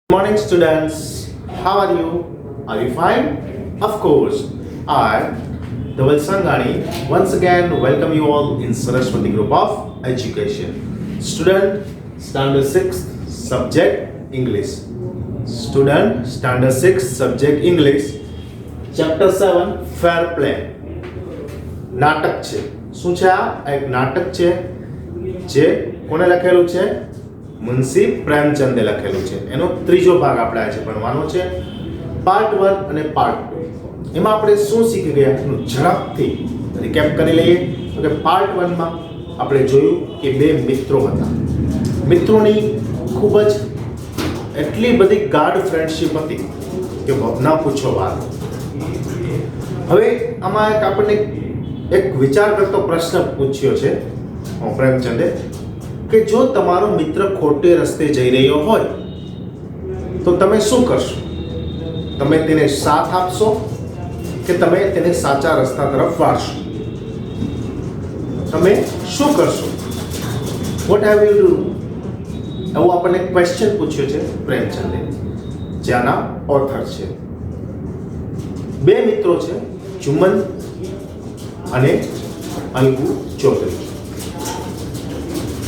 Morning, students. How are you? Are you fine? Of course. I, Dhaval Sangani, once again welcome you all in Saraswati Group of Education. Student, Standard 6, Subject English. Student, Standard 6, Subject English. Chapter 7, Fair Play. નાટક છે. શું છે આ? એક નાટક છે જે કોને લખેલું છે? મુનશી પ્રેમચંદે લખેલું છે. એનો ત્રીજો ભાગ આપણે આજે ભણવાનો છે. પાર્ટ 1 અને પાર્ટ 2. એમાં આપણે શું શીખી ગયા એનું ઝડપથી રિકેપ કરી લઈએ. તો કે પાર્ટ 1 માં આપણે જોયું કે બે મિત્રો હતા. મિત્રોની ખૂબ જ એટલી બધી ગાઢ ફ્રેન્ડશિપ હતી કે ન પૂછો વાત. હવે આમાં એક આપણને એક વિચાર કરતો પ્રશ્ન પૂછ્યો છે પ્રેમચંદે કે જો તમારો મિત્ર ખોટે રસ્તે જઈ રહ્યો હોય તો તમે શું કરશો? તમે તેને સાથ આપશો કે તમે તેને સાચા રસ્તા તરફ વાળશો? તમે શું કરશો? What have you do? એવું આપણને ક્વેશ્ચન પૂછ્યો છે પ્રેમચંદે, જેના ઓથર છે. બે મિત્રો છે, ચુમન અને અલગુ ચૌધરી.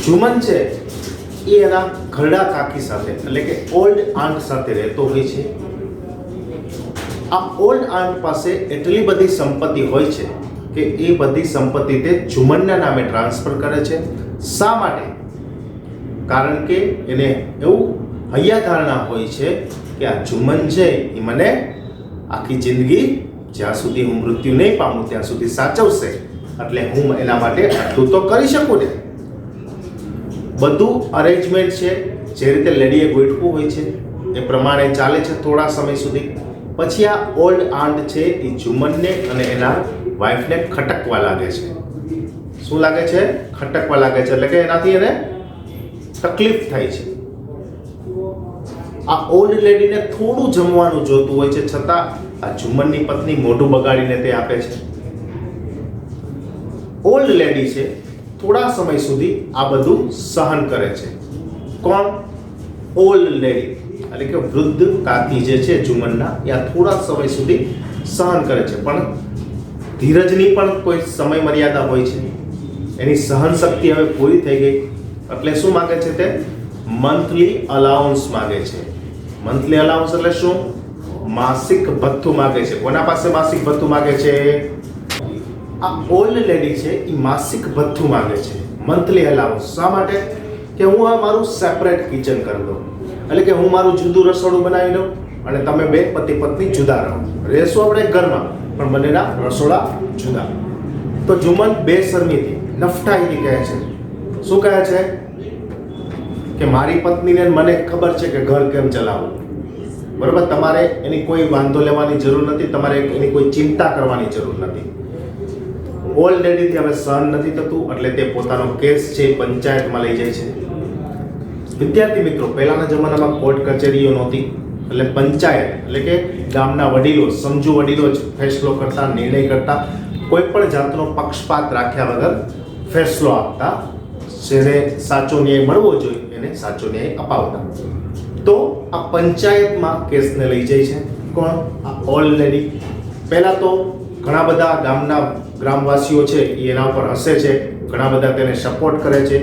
ચુમન છે એ એના ઘરડા કાકી સાથે એટલે કે ઓલ્ડ આંટ સાથે રહેતો હોય છે. આ ઓલ્ડ આંટ પાસે એટલી બધી સંપત્તિ હોય છે કે એ બધી સંપત્તિ તે ચુમનના નામે ટ્રાન્સફર કરે છે. શા માટે? કારણ કે એને એવું હૈયા ધારણા હોય છે કે આ ચુમન છે એ મને આખી જિંદગી જ્યાં સુધી હું મૃત્યુ નહીં પામું ત્યાં સુધી સાચવશે, એટલે હું એના માટે આટલું તો કરી શકું ને. બધું અરેન્જમેન્ટ છે જે રીતે લેડીએ ગોઠવું હોય છે એ પ્રમાણે ચાલે છે થોડા સમય સુધી. પછી આ ઓલ્ડ આંટ છે એ ચુમનને અને એના વાઈફને ખટકવા લાગે છે. શું લાગે છે? ખટકવા લાગે છે, એટલે કે એનાથી એને તકલીફ થાય છે. આ ઓલ્ડ લેડીને થોડું જમવાનું જોતું હોય છે, છતાં આ ચુમનની પત્ની મોઢું બગાડીને તે આપે છે. ઓલ્ડ લેડી છે થોડા સમય સુધી આ બધું સહન કરે છે. કોણ? ઓલ્ડ લેડી એટલે કે વૃદ્ધ કાકી જે છે ચુમનના, એ આ થોડા સમય સુધી સહન કરે છે. પણ ધીરજની પણ કોઈ સમય મર્યાદા હોય છે. એની સહન શક્તિ હવે પૂરી થઈ ગઈ એટલે શું માગે છે? તે મંથલી અલાઉન્સ માગે છે. મંથલી અલાઉન્સ એટલે શું? માસિક ભથ્થું માગે છે. કોના પાસે માસિક ભથ્થું માગે છે? આ ઓલ્ડ લેડી છે એ માસિક ભથ્થું માંગે છે, મંથલી અલાઉન્સ. શા માટે? કે હું આ મારું સેપરેટ કિચન કરી દઉં, એટલે કે હું મારું જુદું રસોડું બનાવી દઉં અને તમે બે પતિ પત્ની જુદા રહો. રહેશું આપણે ઘરમાં પણ બંનેના રસોડા જુદા. તો જુમન બેશરમીથી નફટાઈથી કહે છે. શું કહે છે? કે મારી પત્નીને મને ખબર છે કે ઘર કેમ ચલાવવું. બરાબર? તમારે એની કોઈ વાંધો લેવાની જરૂર નથી, તમારે એની કોઈ ચિંતા કરવાની જરૂર નથી. ઓલ્ડ લેડીથી હવે સહન નથી થતું એટલે તે પોતાનો કેસ છે પંચાયતમાં લઈ જાય છે. વિદ્યાર્થી મિત્રો, પહેલાના જમાનામાં કોર્ટ કચેરીઓ નહોતી એટલે પંચાયત એટલે કે ગામના વડીલો, સમજુ વડીલો જ ફેસલો કરતા, નિર્ણય કરતા, કોઈ પણ જાતનો પક્ષપાત રાખ્યા વગર ફેસલો આપતા. જેને સાચો ન્યાય મળવો જોઈએ એને સાચો ન્યાય અપાવતા. તો આ પંચાયતમાં કેસને લઈ જાય છે. કોણ? આ ઓલ્ડ લેડી. પહેલા તો ઘણા બધા ગામના ગ્રામવાસીઓ છે એ એના ઉપર હસે છે, ઘણા બધા તેને સપોર્ટ કરે છે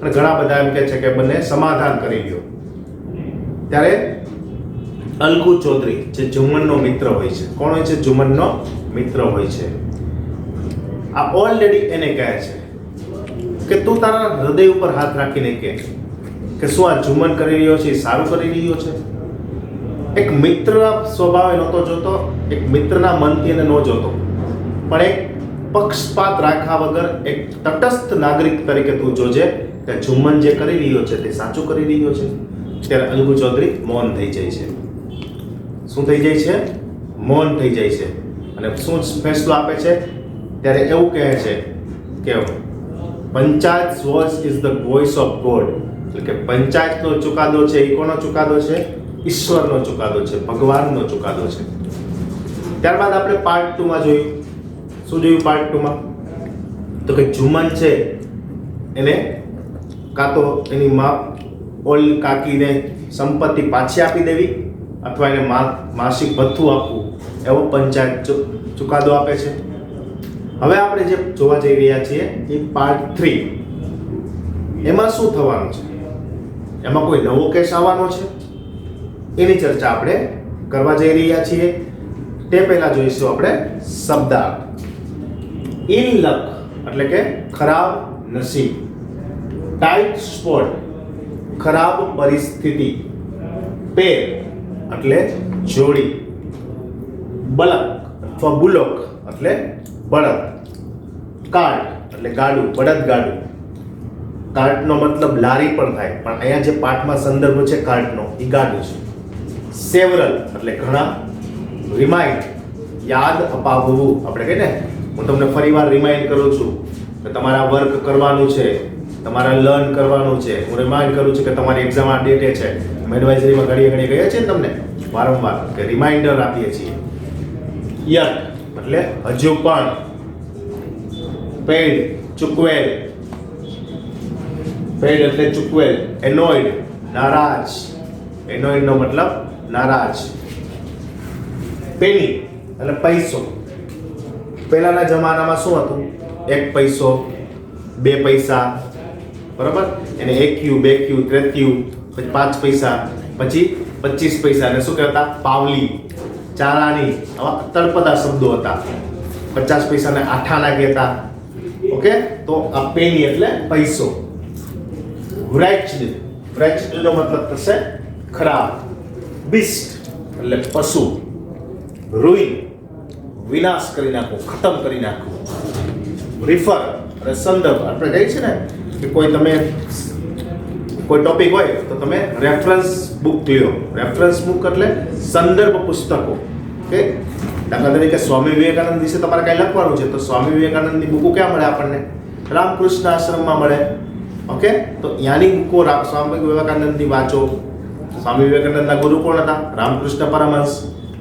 અને ઘણા બધા એમ કહે છે કે બંને સમાધાન કરી લ્યો. ત્યારે અલગુ ચૌધરી જે જુમનનો મિત્ર હોય છે. કોણ હોય છે? જુમનનો મિત્ર હોય છે. આ ઓલ્ડ લેડી એને કહે છે કે તું તારા હૃદય ઉપર હાથ રાખીને કે શું આ જુમન કરી રહ્યો છે એ સારું કરી રહ્યો છે? એક મિત્રના સ્વભાવે નહોતો જોતો, એક મિત્રના મનથી એને ન જોતો, પણ એક પક્ષપાત રાખ્યા વગર એક તટસ્થ નાગરિક તરીકે તું જોજે કે જુમન જે કરી રહ્યો છે તે સાચું કરી રહ્યો છે. ત્યારે અલગુ ચૌધરી મૌન થઈ જાય છે. શું થઈ જાય છે? મૌન થઈ જાય છે. અને શું ફેસલો આપે છે? ત્યારે એવું કહે છે કે panchayat voice is the voice of God. એટલે કે પંચાયતનો ચુકાદો છે એ કોનો ચુકાદો છે? ઈશ્વરનો ચુકાદો છે, ભગવાનનો ચુકાદો છે. ત્યારબાદ આપણે પાર્ટ 2 માં જોયું. શું જોયું પાર્ટ 2 માં? તો કે જુમન છે એને કાં તો એની માં ઓલ્ડ કાકીને સંપત્તિ પાછી આપી દેવી અથવા એને માસિક ભથ્થું આપવું એવો પંચાયત ચુકાદો આપે છે. હવે આપણે જે જોવા જઈ રહ્યા છીએ એ પાર્ટ 3. એમાં શું થવાનું છે, એમાં કોઈ નવો કેસ આવવાનો છે, એની ચર્ચા આપણે કરવા જઈ રહ્યા છીએ. તે પહેલા જોઈશું આપણે શબ્દાર્થ. ઇન લક એટલે કે ખરાબ નસીબ, ટાઈટ સ્પોટ ખરાબ પરિસ્થિતિ, પેર એટલે જોડી, બલક અથવા બુલોક એટલે બળદ, કાર્ટ એટલે ગાડું, બળદગાડું. કાર્ટનો મતલબ લારી પણ થાય, પણ અહીંયા જે પાઠમાં સંદર્ભ છે કાર્ટનો એ ગાડું છે. સેવરલ એટલે ઘણા, રિમાઇન્ડ યાદ અપાવવું. આપણે કહીએ ને, હું તમને ફરીવાર રિમાઇન્ડ કરું છું કે તમારા વર્ક કરવાનું છે, તમારા લર્ન કરવાનું છે. હું રિમાઇન્ડ કરું છું કે તમારી એક્ઝામ આ ડેટે છે. એડવાઇઝરીમાં ઘણી ઘણી કહીએ છીએ ને તમને વારંવાર કે રિમાઇન્ડર આપીએ છીએ. યટ એટલે હજુ પણ, પેડ ચૂકવેલ, પેડ એટલે ચૂકવેલ. એનોઇડ નારાજ, એનોઇડ નો મતલબ નારાજ. પેની એટલે પૈસો. પહેલાના જમાનામાં શું હતું, 1 પૈસો, 2 પૈસા, બરાબર, એને 1 ક્યુ, 2 ક્યુ, 3 ક્યુ, પછી 5 પૈસા, પછી 25 પૈસા. ને શું કહેતા, પાવલી, ચારાની. આવા તળપદા શબ્દો હતા. 50 પૈસાને આઠાના કહેતા. ઓકે, તો આ પેની એટલે પૈસો. વ્રેચ્ડ, વ્રેચ્ડ નો મતલબ થશે ખરાબ. બિસ્ટ એટલે પશુ. રૂઇન વિનાશ કરી નાખવું, ખતમ કરી નાખવું. રિફર એટલે સંદર્ભ. આપણે કહીએ છીએ ને કે કોઈ તમે કોઈ ટોપિક હોય તો તમે રેફરન્સ બુક લ્યો. રેફરન્સ બુક એટલે સંદર્ભ પુસ્તકો. ઓકે, દાખલા તરીકે સ્વામી વિવેકાનંદ વિશે તમારે કઈ લખવાનું છે તો સ્વામી વિવેકાનંદની બુકો ક્યાં મળે આપણને? રામકૃષ્ણ આશ્રમમાં મળે. ઓકે, તો ત્યાંની બુકો સ્વામી વિવેકાનંદની વાંચો. સ્વામી વિવેકાનંદના ગુરુ કોણ હતા? રામકૃષ્ણ પરમહંસ.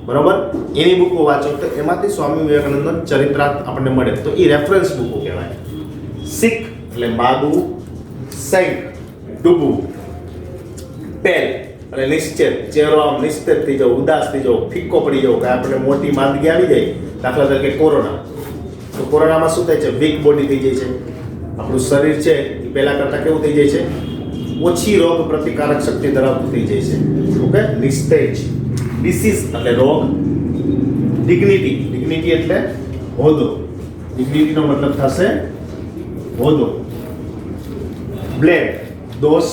બરોબર, એની બુકો વાંચો તો એમાંથી સ્વામી વિવેકાનંદનો ચરિત્રાર્થ આપણને મળે. તો એ રેફરન્સ બુકો કહેવાય. સિક એટલે માગવું, સેન્ક ડૂબવું, પેલ એટલે નિશ્ચિત, ચહેરો આમ નિશ્ચિત થઈ જવું, ઉદાસ થઈ જવું, ફિક્કો પડી જવું, કે આપણે મોટી માંદગી આવી જાય, દાખલા તરીકે કોરોના. તો કોરોનામાં શું થાય છે? વીક બોડી થઈ જાય છે. આપણું શરીર છે એ પહેલા કરતાં કેવું થઈ જાય છે? ઓછી રોગ પ્રતિકારક શક્તિ ધરાવતું થઈ જાય છે. ઓકે, નિસ્તેજ. ડિસીઝ એટલે રોગ. ડિગ્નિટી, ડિગ્નિટી એટલે હોદ્દો. ડિગ્નિટીનો મતલબ થશે હોદ્દો. બ્લેડ દોષ.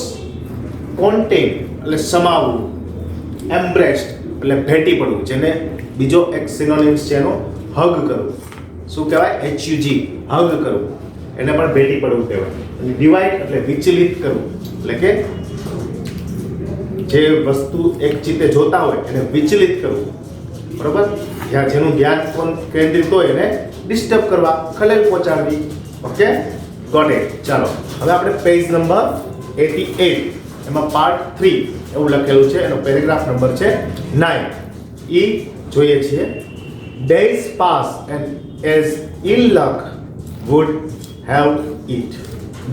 કોન્ટેન એટલે સમાવવું. એમ્બ્રેસ્ડ એટલે ભેટી પડવું, જેને બીજો એક સિનોનિમ્સ છે એનો હગ કરવું. શું કહેવાય? HUG, હગ કરવું. એને પણ ભેટી પડવું કહેવાય. અને ડિવાઇડ એટલે વિચલિત કરવું, એટલે કે જે વસ્તુ એક ચિત્તે જોતા હોય એને વિચલિત કરવું. બરોબર, જ્યાં જેનું ધ્યાન કેન્દ્રિત હોય એને ડિસ્ટર્બ કરવા, ખલેલ પહોંચાડવી. Okay, got it. ચાલો હવે આપણે પેજ નંબર 88 એમાં પાર્ટ 3 એવું લખેલું છે, એનો પેરેગ્રાફ નંબર છે 9. ઈ જોઈએ છીએ. Days pass and as ill luck would have it.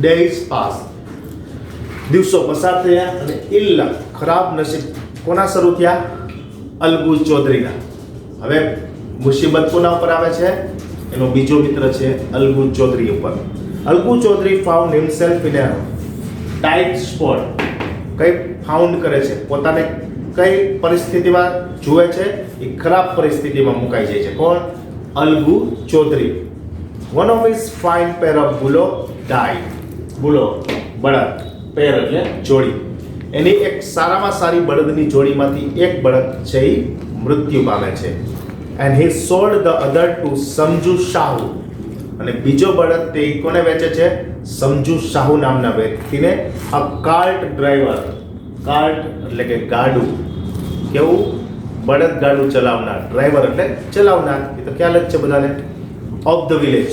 Days pass, દિવસો પસાર થયા અને ill luck ખરાબ નસીબ કોના શરૂ થયા? અલગુ ચૌધરીના. હવે મુસીબત કોના ઉપર આવે છે? એનો બીજો મિત્ર છે અલગુ ચૌધરી ઉપર. Algu Chaudhary found himself in a tight spot. કઈ ફાઉન્ડ કરે છે? પોતાને કઈ પરિસ્થિતિમાં જુએ છે? એ ખરાબ પરિસ્થિતિમાં મુકાઈ જાય છે. કોણ? Algu Chaudhary. One of his fine pair of bullocks died. Bullocks બળદ, પેર એટલે જોડી. એની એક સારામાં સારી બળદની જોડીમાંથી એક બળદ છે એ મૃત્યુ પામે છે. And he sold the other two સમજુ શાહુ. અને બીજો બળદ તે કોને વેચે છે? સમજુ શાહુ નામના વ્યક્તિને. અ કાર્ટ ડ્રાઈવર. કાર્ટ એટલે કે ગાડું. કેવું? બળદ ગાડું ચલાવનાર. ડ્રાઈવર એટલે ચલાવનાર. એ તો ખ્યાલ જ છે બધાને. Of the village.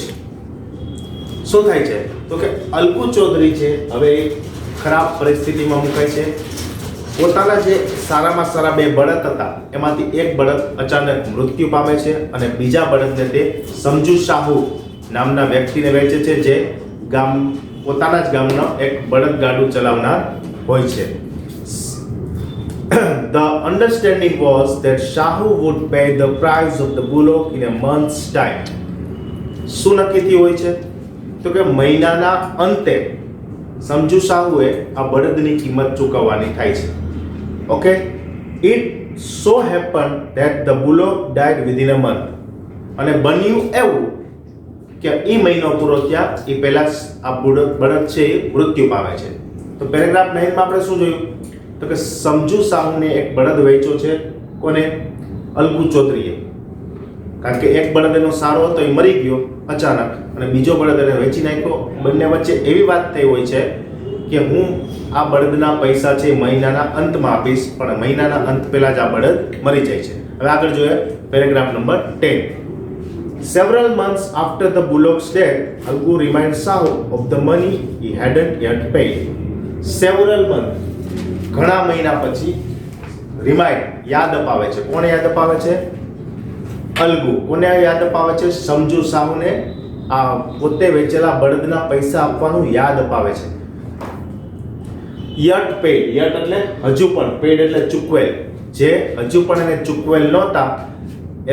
શું થાય છે? તો કે અલગુ ચૌધરી છે હવે ખરાબ પરિસ્થિતિમાં મુકાય છે. પોતાના જે સારામાં સારા 2 બળદ હતા એમાંથી એક બળદ અચાનક મૃત્યુ પામે છે અને બીજા બળદને તે સમજુ શાહુ નામના વ્યક્તિને વેચે છે, જે પોતાના જ ગામનો એક બળદ ગાડું ચલાવનાર હોય છે. the understanding was that Shahu would pay the price of the bullock in a month's time. શું નક્કી થયું હોય છે? તો કે મહિનાના અંતે સમજુ શાહુએ આ બળદની કિંમત ચૂકવવાની થાય છે. Okay, it so happen that the bullock died within a month. અને બન્યું એવું કે એ મહિનો પૂરો થયા એ પહેલા આ બળદ છે એ મૃત્યુ પામે છે. તો પેરેગ્રાફ 9 માં આપણે શું જોયું? તો કે સમજુ શાહુને એક બળદ વેચ્યો છે. કોને? અલગુ ચૌધરીએ. કારણ કે એક બળદ એનો સારો હતો, એ મરી ગયો અચાનક, અને બીજો બળદ એને વેચી નાખ્યો. બંને વચ્ચે એવી વાત થઈ હોય છે કે હું આ બળદના પૈસા છે મહિનાના અંતમાં આપીશ, પણ મહિનાના અંત પહેલા જ આ બળદ મરી જાય છે. હવે આગળ જોઈએ paragraph number 10. Several months after the bullock's death, Algu reminds Shahu of the money he hadn't yet paid. Several months, ઘણા મહિના પછી રિમાઇન્ડ યાદ અપાવે છે. કોને યાદ અપાવે છે? અલગુ. કોને યાદ અપાવે છે? સમજુ શાહુને આ પોતે વેચેલા બળદના પૈસા આપવાનું યાદ અપાવે છે. યટ પેડ, યટ એટલે હજુ પણ, પેડ એટલે ચૂકવેલ. જે હજુ પણ એને ચૂકવેલ નહોતા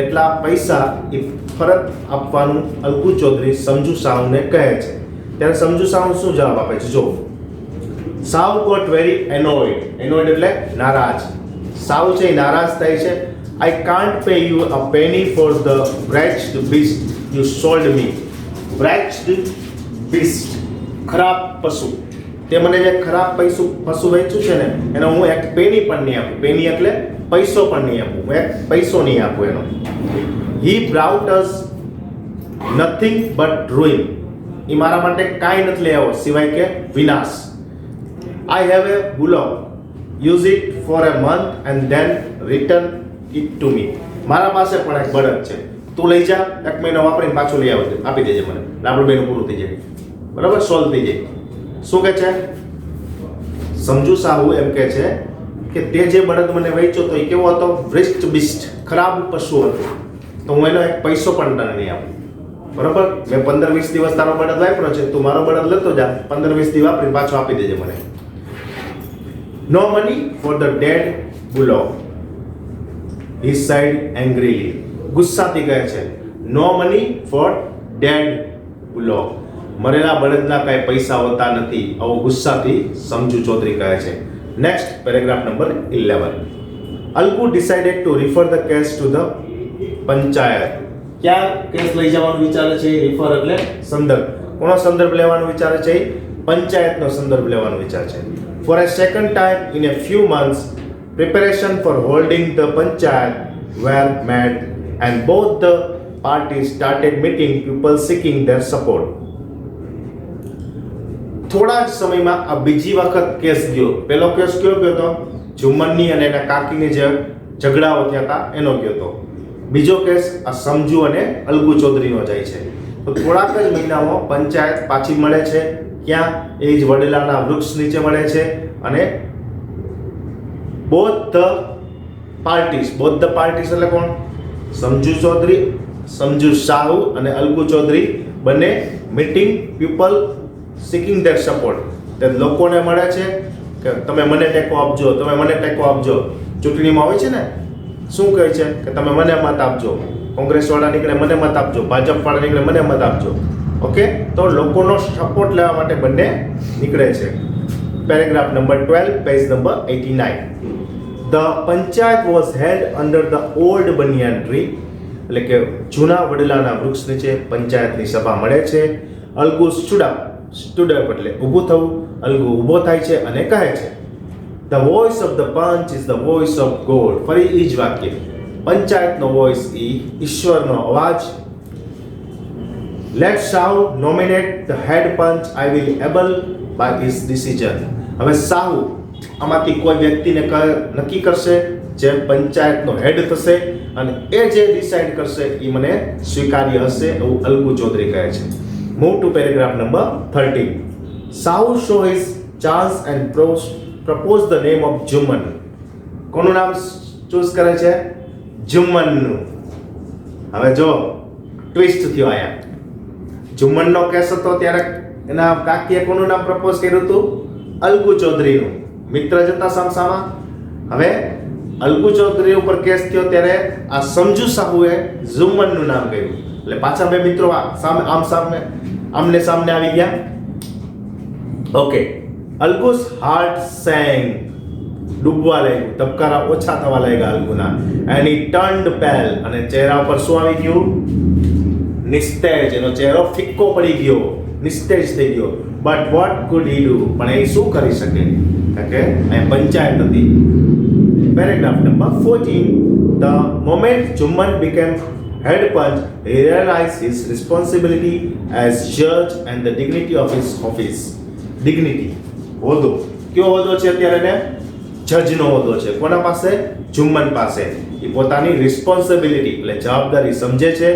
એટલા પૈસા એ પરત આપવાનું અલગુ ચૌધરી સમજુ શાહુને કહે છે. ત્યારે સમજુ શાહુ શું જવાબ આપે છે? જો, Shahu got very annoyed. Annoyed એટલે નારાજ. શાહુ છે નારાજ થાય છે. I can't pay you a penny for the wretched beast you sold me. Wretched beast, ખરાબ પશુ. તે મને જે ખરાબ પશુ વેચ્યું છે ને એનો હું એક પેની પણ નહીં આપું. પેની એટલે પૈસો પણ નહીં આપું. હું એક પૈસો નહીં આપું એનો. He brought us nothing but ruin. એ મારા માટે કાંઈ નથી લઈ આવ્યો સિવાય કે વિનાશ. I have a bullock. Use it for a month and then return it to me. મારા પાસે પણ એક બળદ છે, તું લઈ જા, એક મહિનો વાપરીને પાછું લઈ આવજે, આપી દેજે મને. આપણું બેનું પૂરું થઈ જાય, બરાબર, સોલ્વ થઈ જાય. શું કહે છે સમજુ શાહુ? એમ કહે છે કે તે જે બળદ મને વેચ્યો તો એ કેવો હતો? વૃષ્ટ બિસ્ટ, ખરાબ પશુ હતું. તો હું એનો એક પૈસો પણ તને નહીં આપું. બરાબર, મેં 15-20 દિવસ તારો બળદ વાપર્યો છે, તું મારો બળદ લેતો જા, 15-20 દિવસ વાપરીને પાછો આપી દેજે મને. No money for the dead bullock, he said angrily. ગુસ્સાથી કહે છે no money for dead bullock. મરેલા બળદના કાંઈ પૈસા હોતા નથી, આવો ગુસ્સાથી સમજુ ચૌધરી કહે છે. Next paragraph number 11. Algu decided to refer the case to the panchayat. ક્યાં કેસ લઈ જવાનું વિચારે છે? રિફર એટલે સંદર્ભ. કોનો સંદર્ભ લેવાનું વિચારે છે? પંચાયતનો સંદર્ભ લેવાનું વિચાર છે. For a second time in a few months, preparation for holding the panchayat were made and both the parties started meeting people seeking their support. થોડા જ સમયમાં આ બીજી વખત કેસ ગયો. પહેલો કેસ કયો ગયો હતો? જુમ્મનની અને એના કાકીની જે ઝઘડાઓ થયા હતા એનો ગયો હતો. બીજો કેસ આ સમજુ અને અલગુ ચૌધરીનો જાય છે. તો થોડાક જ મહિનામાં પંચાયત પાછી મળે છે. ક્યાં? એ જ વડેલાના વૃક્ષ નીચે મળે છે. અને બોથ ધ પાર્ટીઝ એટલે કોણ? સમજુ ચૌધરી, સમજુ શાહુ અને અલગુ ચૌધરી બંને meeting people seeking there support. તે લોકોને મળે છે કે તમે મને ટેકો આપજો, તમે મને ટેકો આપજો. ચૂંટણીમાં હોય છે ને, શું કહે છે કે તમે મને મત આપજો. કોંગ્રેસ વાળા નીકળે મને મત આપજો, ભાજપ વાળા નીકળે મને મત આપજો. ઓકે, તો લોકોનો સપોર્ટ લેવા માટે બંને નીકળે છે. Paragraph number 12, page number 89. The panchayat was held under the old banyan tree. એટલે કે જૂના વડલાના વૃક્ષ નીચે પંચાયતની સભા મળે છે. અલગુ stood up એટલે ઊભું થવું. અલગુ ઊભો થાય છે અને કહે છે The voice of the punch is the voice of God. ફરી એ જ વાક્ય. પંચાયતનો વોઇસ એ ઈશ્વરનો અવાજ. Let Shahu nominate the head punch. I will able by his decision. હવે શાહુ આમાંથી કોઈ વ્યક્તિને નક્કી કરશે જે પંચાયતનો હેડ થશે અને એ જે ડિસાઇડ કરશે એ મને સ્વીકાર્ય હશે, એવું અલગુ ચૌધરી કહે છે. Move to paragraph number 13. Shahu show his chance and propose the name of Jumman. કોનું નામ ચૂઝ કરે છે? જુમ્મનનું. હવે જો ટ્વિસ્ટ થયો અહીંયા. જુમ્મનનો કેસ હતો ત્યારે એના કાકીએ કોનું નામ પ્રપોઝ કર્યું હતું? અલગુ ચૌધરીનું. મિત્ર જતા સામસામા. હવે અલગુ ચૌધરી ઉપર કેસ થયો ત્યારે આ સમજુ સાહુએ ઝુમ્મનનું નામ કહ્યું, એટલે પાછા બે મિત્રો આમને સામને આવી ગયા. ઓકે, અલગુસ હાર્ટ સેંગ, ડૂબવા લાગ્યું, ધબકારા ઓછા થવા લાગ્યા અલગુના. એન્ડ હી ટર્ન્ડ પેલ, અને ચહેરા ઉપર શું આવી ગયું? નિસ્તેજ. એનો ચહેરો ફિક્કો પડી ગયો, નિસ્તેજ થઈ ગયો. But what food he do? પણ એ શું કરી શકે? કારણ કે અહીં પંચાયત હતી. Paragraph number 14. The moment Jumman became head punch, he realized his responsibility as judge and the dignity of his office. Dignity, હોદ્દો. કયો હોદ્દો છે અત્યારે ને? જજનો હોદ્દો છે. કોના પાસે? જુમ્મન પાસે. એ પોતાની રિસ્પોન્સિબિલિટી એટલે જવાબદારી સમજે છે.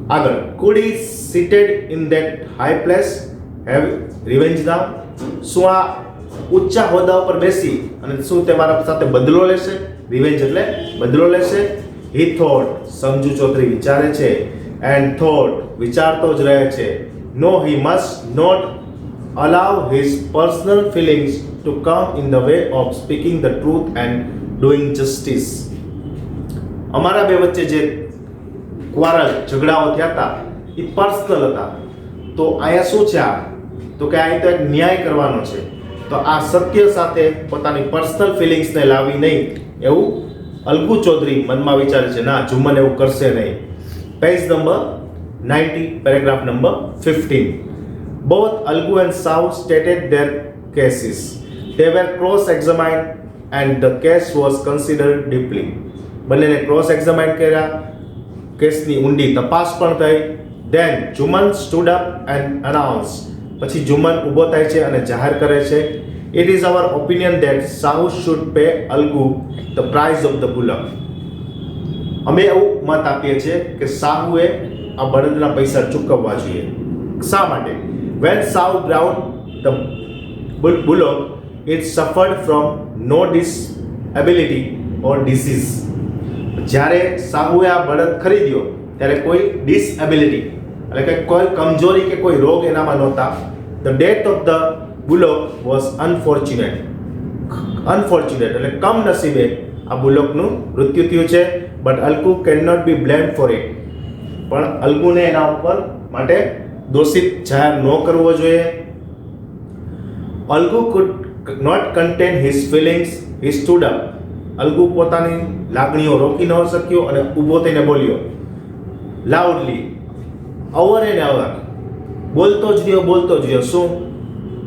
આગળ, could he seated in that high place have revenge now? શું આ ઊંચા હોદ્દા ઉપર બેસી અને શું તે મારા સાથે બદલો લેશે? રિવેન્જ એટલે બદલો લેશે. He thought, સમજુ ચૌધરી વિચારે છે. And thought, વિચારતો જ રહે છે. No, he must not allow his personal feelings to come in the way of speaking the truth and doing justice. અમારા બે વચ્ચે જે ક્વારલ ઝઘડાઓ થયા હતા એ પર્સનલ હતા. તો અહીંયા શું છે? આ તો કે અહીં તો એક ન્યાય કરવાનો છે, તો આ સત્ય સાથે પોતાની પર્સનલ ફિલિંગ્સને લાવી નહીં એવું અલગુ ચૌધરી મનમાં વિચારે છે. ના, જુમ્મન એવું કરશે નહીં. Page number 90, paragraph number 15. Both Algu and Sahu stated their cases. They were cross-examined and the case was considered deeply. બંનેને cross-examine કર્યા, કેસની ઊંડી તપાસ પણ થઈ. Then Jumman stood up and announced. પછી જુમ્મન ઊભો થાય છે અને જાહેર કરે છે, It is our opinion that Sahu should pay Algu the price of the bullock. અમે એવું મત આપીએ છીએ કે સાહુએ આ બળદના પૈસા ચૂકવવા જોઈએ. શા માટે? When Sahu brought the bullock, it suffered from no disability or disease. જ્યારે સાહુએ આ બળદ ખરીદ્યો ત્યારે કોઈ ડિસએબિલિટી એટલે કે કોઈ કમજોરી કે કોઈ રોગ એનામાં નહોતા. The death of the bullock was unfortunate એટલે કમનસીબે આ બુલોકનું મૃત્યુ થયું છે. But Algu can not be blamed for it. પણ અલગુને એના ઉપર માટે દોષિત જાહેર ન કરવો જોઈએ. અલગુ could not contain his feelings. He stood up. અલગુ પોતાની લાગણીઓ રોકી ન શક્યો અને ઊભો થઈને બોલ્યો લાઉડલી, અવર એન્ડ અવર, બોલતો જ રહ્યો. શું?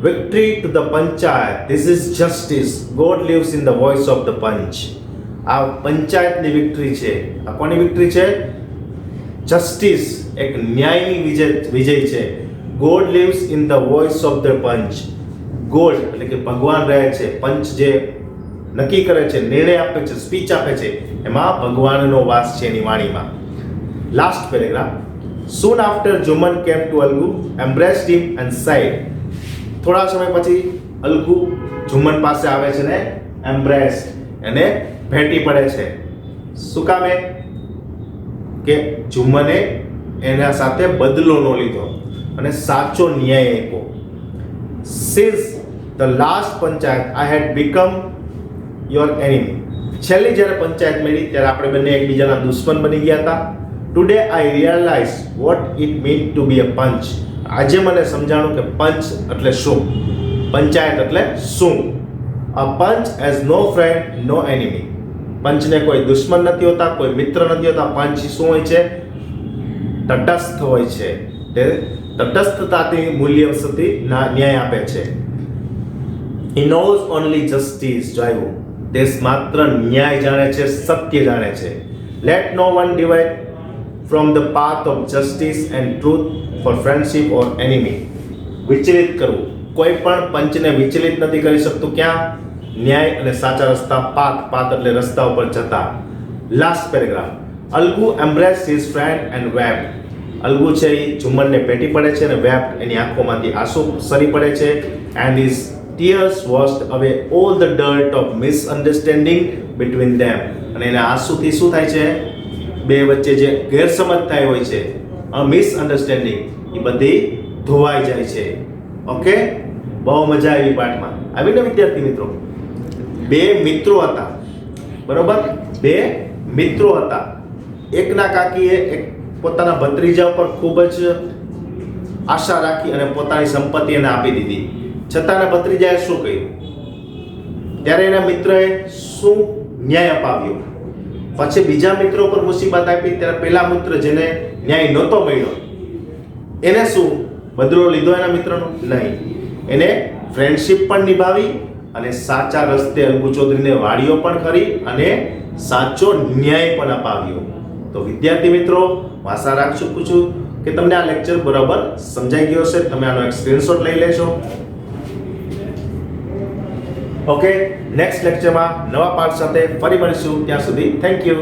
Victory to the panchayat. This is justice. God lives in the voice of the punch. આ પંચાયતની વિક્ટરી છે. આ કોની વિક્ટરી છે? જસ્ટિસ, એક ન્યાયની વિજય છે. God lives in the voice of the punch. God એટલે કે ભગવાન રહે છે. પંચ જે નક્કી કરે છે, નિર્ણય આપે છે, સ્પીચ આપે છે, એમાં ભગવાનનો વાસ છે એની વાણીમાં. Last paragraph. Soon after Jumman came to Algu, embraced him and said. થોડા સમય પછી અલગુ જુમ્મન પાસે આવે છે ને એમ્બ્રેસ એને ભેટી પડે છે. શું કામે? કે જુમ્મને એના સાથે બદલો ન લીધો અને સાચો ન્યાય આપ્યો. Since the last panchayat I had become your enemy. છેલ્લી જ્યારે પંચાયત મળી ત્યારે આપણે બંને એકબીજાના દુશ્મન બની ગયા હતા. Today I realized what it meant to be a punch. આજે મને સમજાણું કે પંચ એટલે શું, પંચાયત એટલે શું. અ પંચ એઝ નો ફ્રેન્ડ નો એનિમી. પંચને કોઈ દુશ્મન નથી હોતા, કોઈ મિત્ર નથી હોતા. પંચ શું હોય છે? તટસ્થ હોય છે. તે તટસ્થતાથી મૂલ્ય સુધી ન્યાય આપે છે. He knows only justice. જોયું, તે માત્ર ન્યાય જાણે છે, સત્ય જાણે છે. Let no one divide from the path of justice and truth for friendship or enemy. વિચલિત કરવું, કોઈ પણ પંચને વિચલિત નથી કરી શકતું. ક્યાં? ન્યાય અને સાચા રસ્તા, પાથ એટલે રસ્તા ઉપર જતા. Last paragraph. Algu embraced his friend and wept. Algu છે એ જુમ્મનને ભેટી પડે છે અને wept એની આંખોમાંથી આંસુ સરી પડે છે. And his tears washed away all the dirt of misunderstanding between them. અને એના આંસુથી શું થાય છે? બે વચ્ચે જે ગેરસમજ થાય હોય છે, મિસઅન્ડરસ્ટેન્ડિંગ, એ બધી ધોવાઈ જાય છે. ઓકે, બહુ મજા આવી પાઠમાં. આવીને વિદ્યાર્થી મિત્રો, બે મિત્રો હતા, બરોબર. બે મિત્રો હતા. એકના કાકીએ એક પોતાના ભત્રીજા ઉપર ખૂબ જ આશા રાખી અને પોતાની સંપત્તિ એને આપી દીધી. છતાં એના ભત્રીજાએ શું કર્યું? ત્યારે એના મિત્રએ શું ન્યાય અપાવ્યો? પછી બીજા મિત્રો પર મુસીબત આપી ત્યારે પેલા મિત્ર જેને ન્યાય નહોતો મળ્યો એને શું બદલો લીધો એના મિત્રનો? નહીં. એને ફ્રેન્ડશિપ પણ નિભાવી અને સાચા રસ્તે અલ્ગુ ચૌધરીને વાળ્યો પણ ખરી અને સાચો ન્યાય પણ અપાવ્યો. તો વિદ્યાર્થી મિત્રો, હું આશા રાખું છું કે તમને આ લેક્ચર બરાબર સમજાઈ ગયો હશે. તમે આનો એક સ્ક્રીનશોટ લઈ લેશો. ઓકે, નેક્સ્ટ લેક્ચરમાં નવા પાઠ સાથે ફરી મળીશું. ત્યાં સુધી થેન્ક યુ.